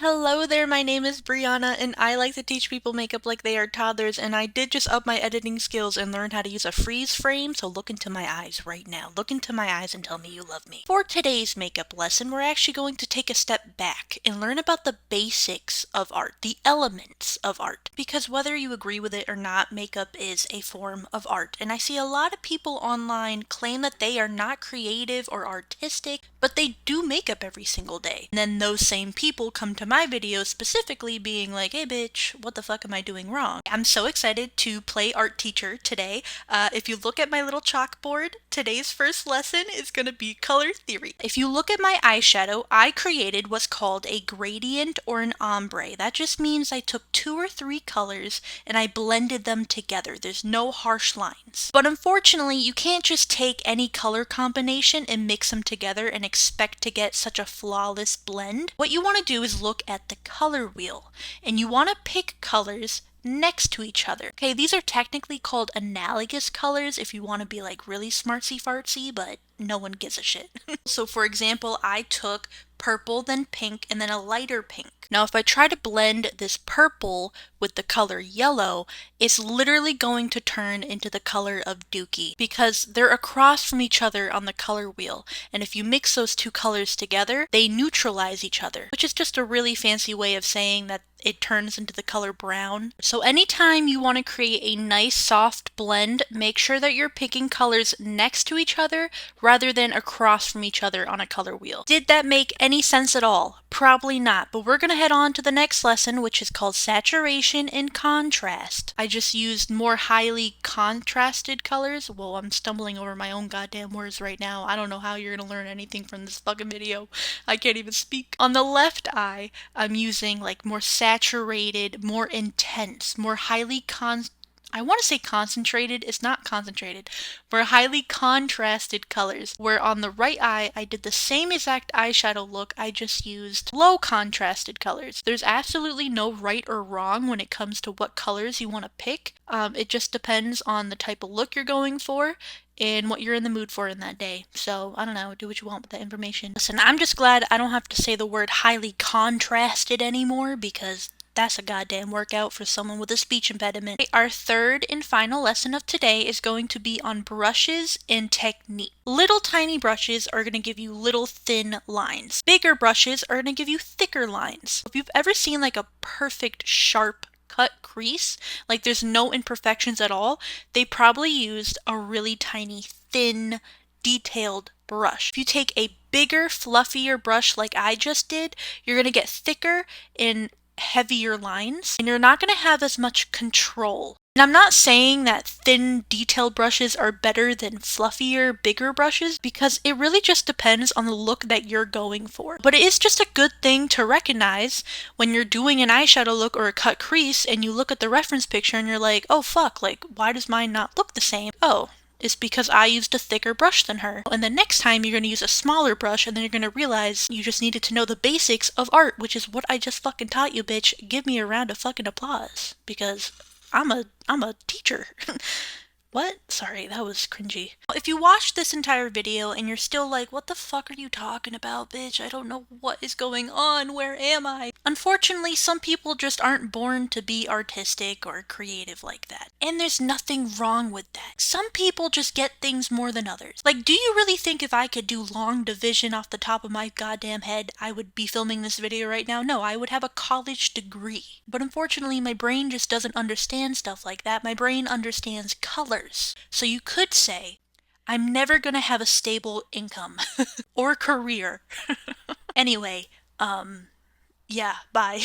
Hello there, my name is Brianna, and I like to teach people makeup like they are toddlers, and I did just up my editing skills and learn how to use a freeze frame, so look into my eyes right now. Look into my eyes and tell me you love me. For today's makeup lesson, we're actually going to take a step back and learn about the basics of art, the elements of art, because whether you agree with it or not, makeup is a form of art, and I see a lot of people online claim that they are not creative or artistic, but they do makeup every single day. And then those same people come to my videos specifically being like, hey bitch, what the fuck am I doing wrong? I'm so excited to play art teacher today. If you look at my little chalkboard, today's first lesson is going to be color theory. If you look at my eyeshadow, I created what's called a gradient or an ombre. That just means I took 2 or 3 colors and I blended them together. There's no harsh lines. But unfortunately, you can't just take any color combination and mix them together and expect to get such a flawless blend. What you want to do is look at the color wheel, and you want to pick colors next to each other. Okay, these are technically called analogous colors if you want to be like really smartsy fartsy, but no one gives a shit. So for example, I took purple, then pink, and then a lighter pink. Now if I try to blend this purple with the color yellow, it's literally going to turn into the color of Dookie because they're across from each other on the color wheel, and if you mix those two colors together, they neutralize each other, which is just a really fancy way of saying that it turns into the color brown. So anytime you want to create a nice soft blend, make sure that you're picking colors next to each other rather than across from each other on a color wheel. Did that make any sense at all? Probably not, but we're gonna head on to the next lesson, which is called saturation and contrast. I just used more highly contrasted colors. Whoa, I'm stumbling over my own goddamn words right now. I don't know how you're gonna learn anything from this fucking video. I can't even speak. On the left eye, I'm using like more saturated, more intense, more highly I want to say concentrated, it's not concentrated, more highly contrasted colors, where on the right eye I did the same exact eyeshadow look, I just used low contrasted colors. There's absolutely no right or wrong when it comes to what colors you want to pick. It just depends on the type of look you're going for and what you're in the mood for in that day. So, I don't know, do what you want with that information. Listen, I'm just glad I don't have to say the word highly contrasted anymore because that's a goddamn workout for someone with a speech impediment. Our third and final lesson of today is going to be on brushes and technique. Little tiny brushes are going to give you little thin lines. Bigger brushes are going to give you thicker lines. If you've ever seen like a perfect sharp cut crease, like there's no imperfections at all, they probably used a really tiny, thin, detailed brush. If you take a bigger, fluffier brush like I just did, you're going to get thicker and heavier lines, and you're not going to have as much control. And I'm not saying that thin, detailed brushes are better than fluffier, bigger brushes, because it really just depends on the look that you're going for. But it is just a good thing to recognize when you're doing an eyeshadow look or a cut crease, and you look at the reference picture and you're like, oh fuck, like, why does mine not look the same? Oh, it's because I used a thicker brush than her. And the next time you're going to use a smaller brush, and then you're going to realize you just needed to know the basics of art, which is what I just fucking taught you, bitch. Give me a round of fucking applause, because I'm a teacher. What? Sorry, that was cringy. If you watched this entire video and you're still like, what the fuck are you talking about, bitch? I don't know what is going on. Where am I? Unfortunately, some people just aren't born to be artistic or creative like that. And there's nothing wrong with that. Some people just get things more than others. Like, do you really think if I could do long division off the top of my goddamn head, I would be filming this video right now? No, I would have a college degree. But unfortunately, my brain just doesn't understand stuff like that. My brain understands colors. So you could say, I'm never gonna have a stable income or career. Anyway, yeah, bye.